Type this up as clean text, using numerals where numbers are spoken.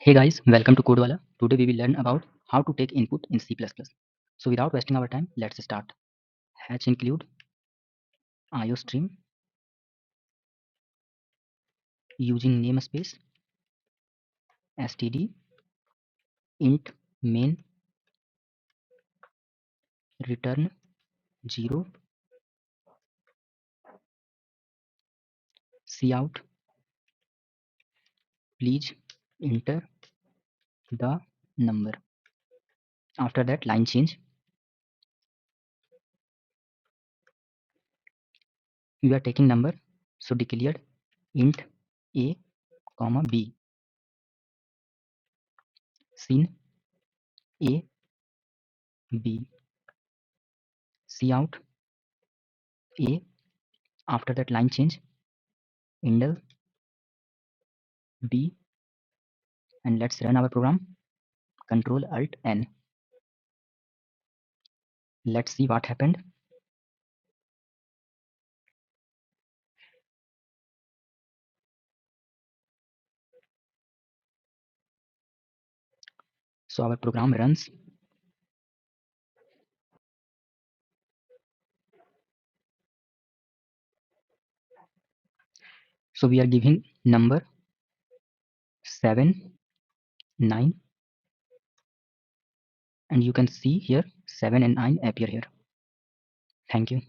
Hey guys, welcome to Wallah. Today we will learn about how to take input in C++. So without wasting our time, let's start. Hatch include IOStream using namespace std int main return 0 cout. Please enter the number. After that, line change. We are taking number, so declare int a comma b. Sin a b cout a. After that, line change indel b, and let's run our program. Control Alt N. Let's see what happened. So our program runs. So we are giving number 7, 9, and you can see here 7 and 9 appear here. Thank you.